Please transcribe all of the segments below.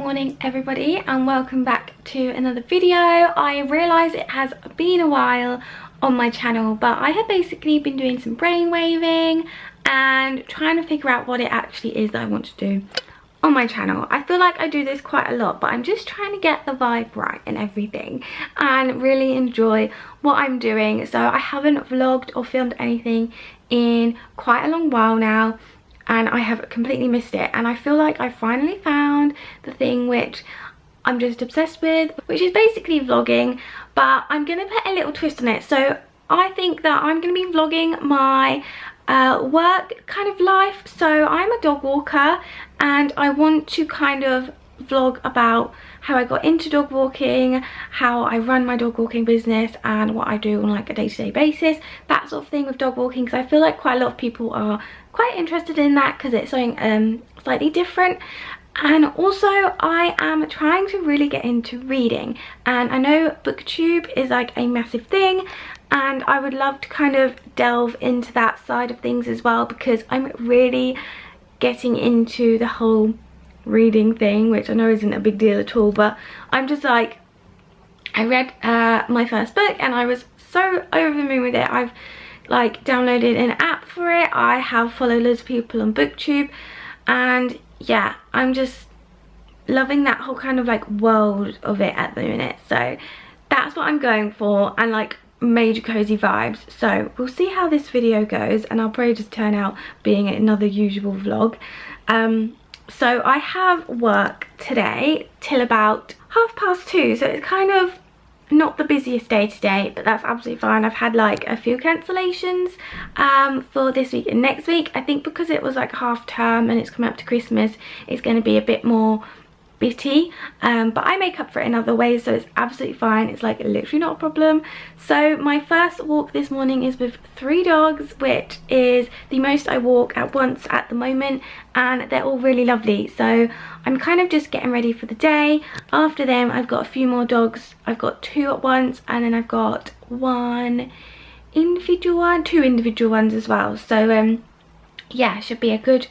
morning everybody, and welcome back to another video. I realise it has been a while on my channel, but I have basically been doing some brainwaving and trying to figure out what it actually is that I want to do on my channel. I feel like I do this quite a lot, but I'm just trying to get the vibe right and everything and really enjoy what I'm doing. So I haven't vlogged or filmed anything in quite a long while now, and I have completely missed it, and I feel like I finally found the thing which I'm just obsessed with, which is basically vlogging, but I'm gonna put a little twist on it. So I think that I'm gonna be vlogging my work kind of life. So I'm a dog walker and I want to kind of vlog about how I got into dog walking, how I run my dog walking business, and what I do on like a day-to-day basis, that sort of thing with dog walking, because I feel like quite a lot of people are quite interested in that because it's something slightly different. And also I am trying to really get into reading, and I know booktube is like a massive thing, and I would love to kind of delve into that side of things as well, because I'm really getting into the whole reading thing, which I know isn't a big deal at all, but I'm just like, I read my first book and I was so over the moon with it. I've like downloaded an app for it, I have followed loads of people on booktube, and yeah, I'm just loving that whole kind of like world of it at the minute. So that's what I'm going for, and like major cozy vibes. So we'll see how this video goes, and I'll probably just turn out being another usual vlog. So I have work today till about 2:30, so it's kind of not the busiest day today, but that's absolutely fine. I've had like a few cancellations for this week and next week. I think because it was like half term and it's coming up to Christmas, it's going to be a bit more bitty, but I make up for it in other ways, so it's absolutely fine. It's like literally not a problem. So my first walk this morning is with 3 dogs, which is the most I walk at once at the moment, and they're all really lovely. So I'm kind of just getting ready for the day. After them I've got a few more dogs. I've got 2 at once, and then I've got 2 individual ones as well. So yeah, should be a good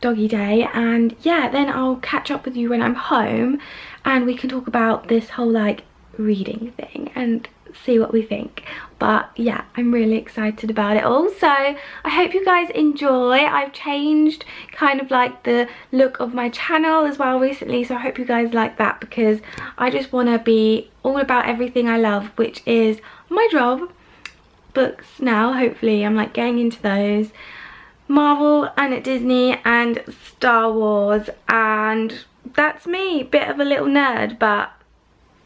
doggy day. And yeah, then I'll catch up with you when I'm home and we can talk about this whole like reading thing and see what we think. But yeah, I'm really excited about it all. So I hope you guys enjoy. I've changed kind of like the look of my channel as well recently, so I hope you guys like that, because I just want to be all about everything I love, which is my job, books now. Hopefully I'm like getting into those, Marvel and Disney and Star Wars, and that's me, bit of a little nerd, but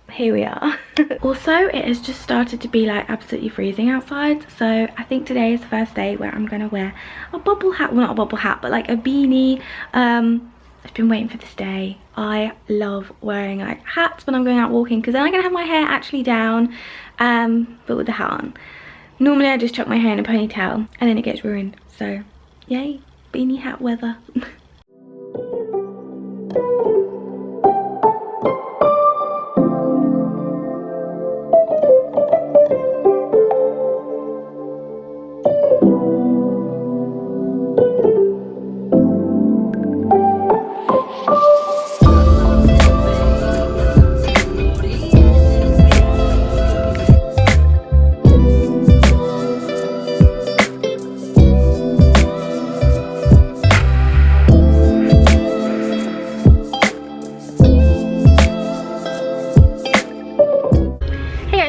here we are. Also, it has just started to be like absolutely freezing outside, so I think today is the first day where I'm gonna wear a bubble hat. Well, not a bubble hat, but like a beanie. I've been waiting for this day. I love wearing like hats when I'm going out walking, because then I'm gonna have my hair actually down, but with the hat on. Normally I just chuck my hair in a ponytail and then it gets ruined, so yay, beanie hat weather.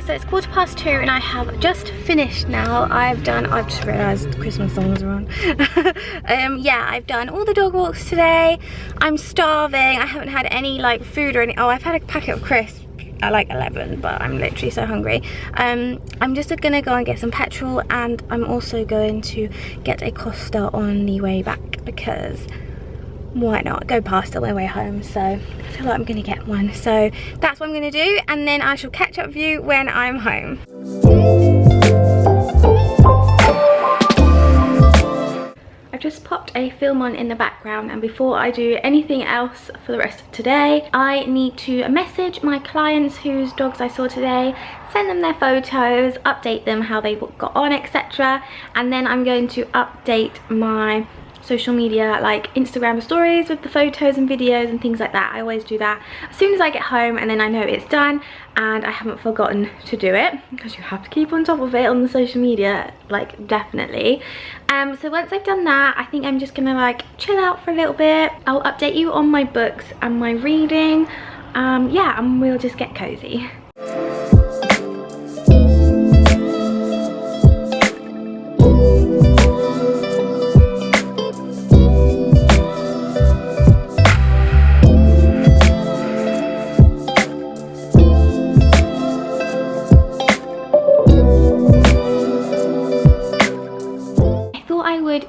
So it's 2:15 and I have just finished now. I've just realised the Christmas songs are on. Yeah, I've done all the dog walks today. I'm starving. I haven't had any like food or any. Oh, I've had a packet of crisps at like 11, but I'm literally so hungry. I'm just gonna go and get some petrol, and I'm also going to get a Costa on the way back, because why not, go past on my way home. So I feel like I'm gonna get one, so that's what I'm gonna do, and then I shall catch up with you when I'm home. I've just popped a film on in the background, and before I do anything else for the rest of today, I need to message my clients whose dogs I saw today, send them their photos, update them how they got on, etc. And then I'm going to update my social media, like Instagram stories with the photos and videos and things like that. I always do that as soon as I get home, and then I know it's done and I haven't forgotten to do it, because you have to keep on top of it on the social media, like, definitely. So once I've done that, I think I'm just gonna like chill out for a little bit. I'll update you on my books and my reading. Yeah, and we'll just get cozy.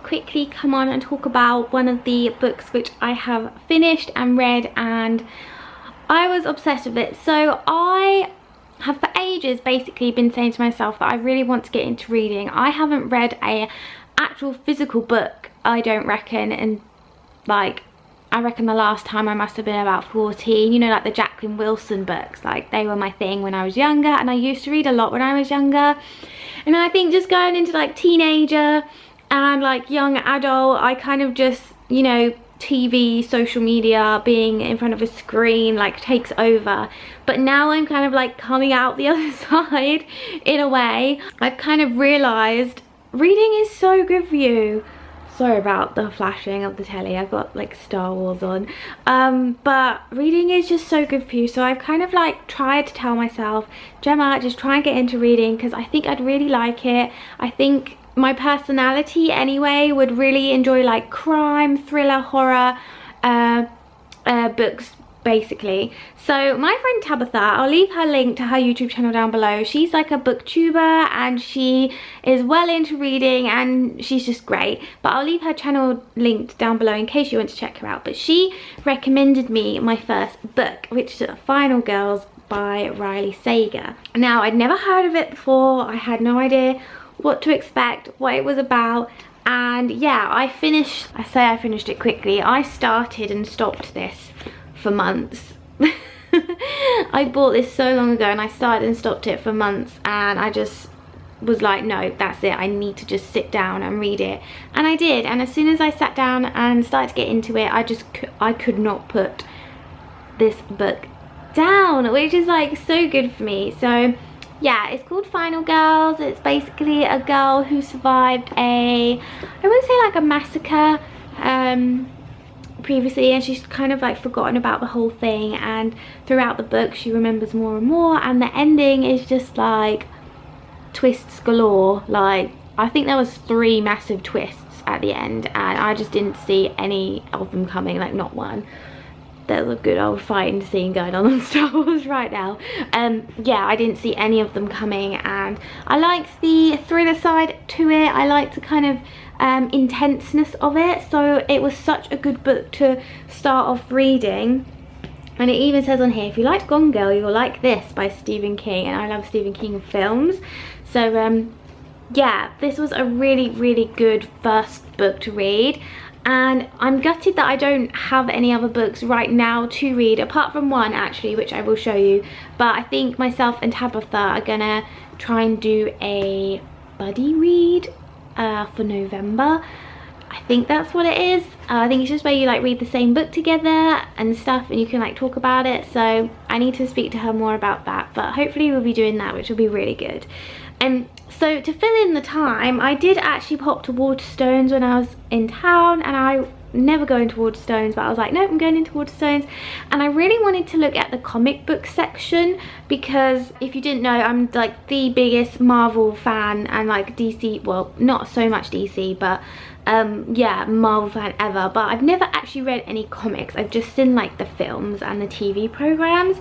Quickly come on and talk about one of the books which I have finished and read, and I was obsessed with it. So I have for ages basically been saying to myself that I really want to get into reading. I haven't read a actual physical book, I don't reckon, and like I reckon the last time I must have been about 14. You know, like the Jacqueline Wilson books, like they were my thing when I was younger, and I used to read a lot when I was younger. And I think just going into like teenager and like young adult, I kind of just, you know, TV, social media, being in front of a screen like takes over. But now I'm kind of like coming out the other side in a way. I've kind of realised reading is so good for you. Sorry about the flashing of the telly, I've got like Star Wars on. But reading is just so good for you. So I've kind of like tried to tell myself, Gemma, just try and get into reading, because I think I'd really like it. I think my personality anyway would really enjoy like crime, thriller, horror books basically. So my friend Tabitha, I'll leave her link to her YouTube channel down below. She's like a booktuber and she is well into reading and she's just great. But I'll leave her channel linked down below in case you want to check her out. But she recommended me my first book, which is Final Girls by Riley Sager. Now, I'd never heard of it before. I had no idea what to expect, what it was about, and yeah, I finished it quickly. I started and stopped this for months. I bought this so long ago and I started and stopped it for months, and I just was like, no, that's it, I need to just sit down and read it. And I did, and as soon as I sat down and started to get into it, I could not put this book down, which is like so good for me. So yeah, it's called Final Girls. It's basically a girl who survived I wouldn't say like a massacre previously, and she's kind of like forgotten about the whole thing, and throughout the book she remembers more and more, and the ending is just like twists galore. Like, I think there was 3 massive twists at the end, and I just didn't see any of them coming, like not one. There's a good old fighting scene going on Star Wars right now. Yeah, I didn't see any of them coming, and I liked the thriller side to it. I liked the kind of intenseness of it, so it was such a good book to start off reading. And it even says on here, if you liked Gone Girl, you'll like this, by Stephen King, and I love Stephen King films. So yeah, this was a really, really good first book to read. And I'm gutted that I don't have any other books right now to read, apart from one actually, which I will show you. But I think myself and Tabitha are gonna try and do a buddy read for November. I think that's what it is. I think it's just where you like read the same book together and stuff, and you can like talk about it. So I need to speak to her more about that, but hopefully we'll be doing that, which will be really good. So to fill in the time, I did actually pop to Waterstones when I was in town, and I never go into Waterstones, but I was like, nope, I'm going into Waterstones. And I really wanted to look at the comic book section, because if you didn't know, I'm like the biggest Marvel fan, and like DC, well, not so much DC, but yeah, Marvel fan ever. But I've never actually read any comics. I've just seen like the films and the TV programs,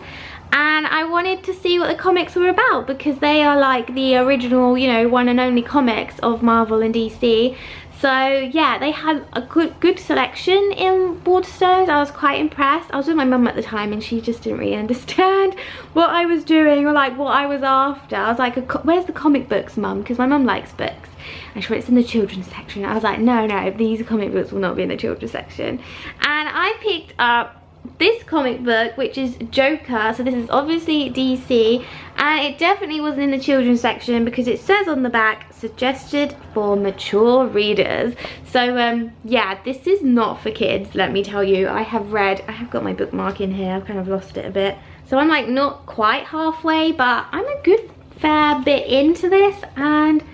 and I wanted to see what the comics were about, because they are like the original, you know, one and only comics of Marvel and DC. So yeah, they had a good selection in Waterstones. I was quite impressed. I was with my mum at the time, and she just didn't really understand what I was doing or like what I was after. I was like, where's the comic books, mum? Because my mum likes books. And she went, it's in the children's section. I was like, no, these comic books will not be in the children's section. And I picked up this comic book, which is Joker. So this is obviously DC, and it definitely wasn't in the children's section because it says on the back, suggested for mature readers. So yeah, this is not for kids, let me tell you. I have got my bookmark in here, I've kind of lost it a bit. So I'm like not quite halfway, but I'm a good fair bit into this, and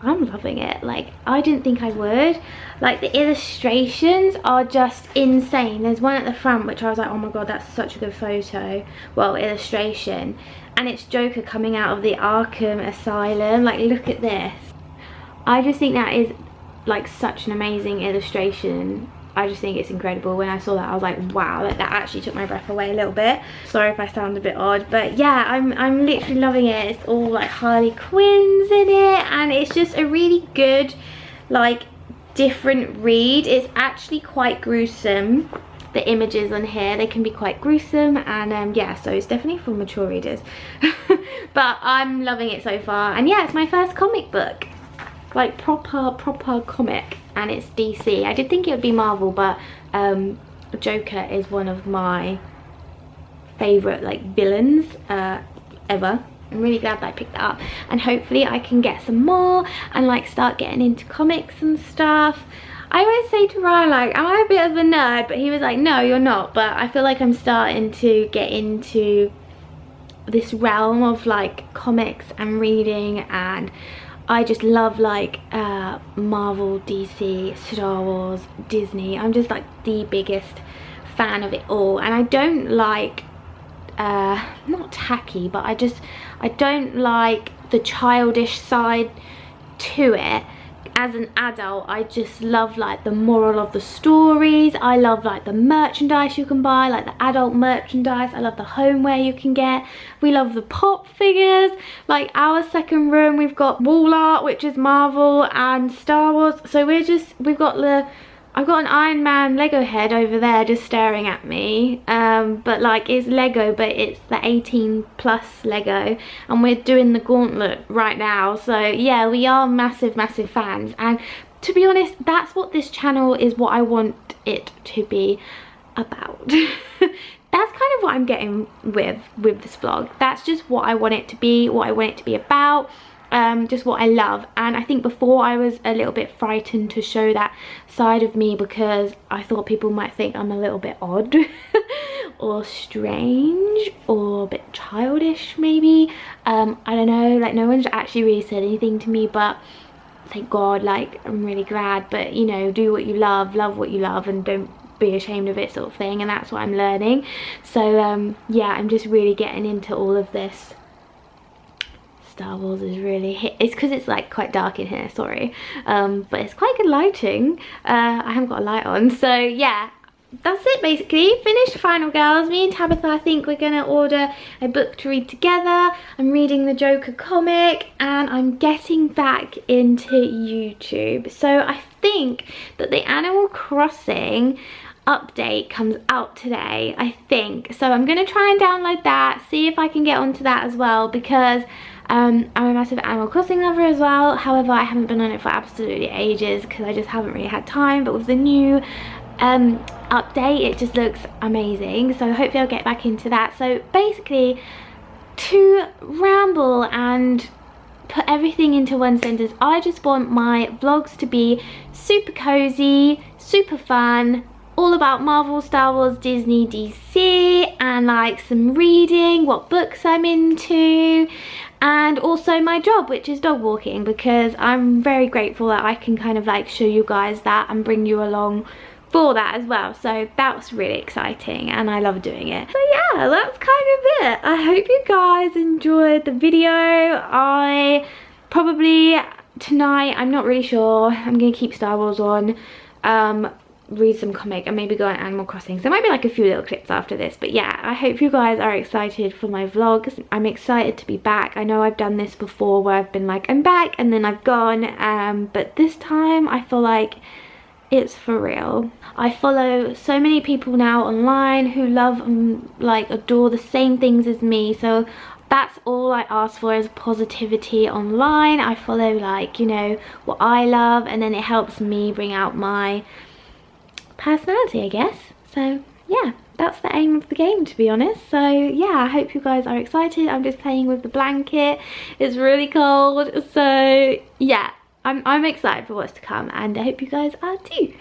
I'm loving it. Like, I didn't think I would. Like, the illustrations are just insane. There's one at the front which I was like, oh my god, that's such a good photo, well, illustration, and it's Joker coming out of the Arkham Asylum. Like, look at this. I just think that is like such an amazing illustration. I just think it's incredible. When I saw that, I was like, wow, like that actually took my breath away a little bit. Sorry if I sound a bit odd, but yeah, I'm literally loving it. It's all like Harley Quinn's in it, and it's just a really good, like, different read. It's actually quite gruesome. The images on here, they can be quite gruesome, and yeah, so it's definitely for mature readers. But I'm loving it so far, and yeah, it's my first comic book. Like proper comic, and it's DC. I did think it would be Marvel, but Joker is one of my favorite like villains ever. I'm really glad that I picked that up, and hopefully I can get some more and like start getting into comics and stuff. I always say to Ryan, like, am I a bit of a nerd? But he was like, no, you're not. But I feel like I'm starting to get into this realm of like comics and reading, and I just love like Marvel, DC, Star Wars, Disney. I'm just like the biggest fan of it all, and I don't like not tacky, but I don't like the childish side to it. As an adult, I just love like the moral of the stories. I love like the merchandise you can buy, like the adult merchandise. I love the homeware you can get. We love the pop figures. Like our second room, we've got wall art, which is Marvel and Star Wars. So I've got an Iron Man Lego head over there just staring at me, but like it's Lego, but it's the 18+ Lego, and we're doing the gauntlet right now. So yeah, we are massive fans, and to be honest, that's what this channel is, what I want it to be about. That's kind of what I'm getting with this vlog. That's just what I want it to be, what I want it to be about. Just what I love. And I think before I was a little bit frightened to show that side of me because I thought people might think I'm a little bit odd or strange or a bit childish maybe. I don't know, like no one's actually really said anything to me, but thank God, like I'm really glad. But you know, do what you love what you love, and don't be ashamed of it, sort of thing. And that's what I'm learning. So yeah, I'm just really getting into all of this. Star Wars is really it's because it's like quite dark in here, sorry, but it's quite good lighting. I haven't got a light on, so yeah, that's it basically. Finished Final Girls. Me and Tabitha, I think we're gonna order a book to read together. I'm reading the Joker comic, and I'm getting back into YouTube. So I think that the Animal Crossing update comes out today, I think. So I'm gonna try and download that, see if I can get onto that as well, because I'm a massive Animal Crossing lover as well. However, I haven't been on it for absolutely ages because I just haven't really had time. But with the new update, it just looks amazing. So hopefully I'll get back into that. So basically, to ramble and put everything into one sentence, I just want my vlogs to be super cozy, super fun, all about Marvel, Star Wars, Disney, DC, and like some reading, what books I'm into, and also my job, which is dog walking, because I'm very grateful that I can kind of like show you guys that and bring you along for that as well. So that's really exciting, and I love doing it. So yeah, that's kind of it. I hope you guys enjoyed the video. I probably tonight, I'm not really sure, I'm gonna keep Star Wars on, read some comic, and maybe go on Animal Crossing. So there might be like a few little clips after this, but yeah, I hope you guys are excited for my vlogs. I'm excited to be back. I know I've done this before where I've been like, I'm back, and then I've gone, but this time I feel like it's for real. I follow so many people now online who love and like adore the same things as me, so that's all I ask for, is positivity online. I follow like, you know, what I love, and then it helps me bring out my personality, I guess. So yeah, that's the aim of the game, to be honest. So yeah, I hope you guys are excited. I'm just playing with the blanket. It's really cold, so yeah, I'm excited for what's to come, and I hope you guys are too.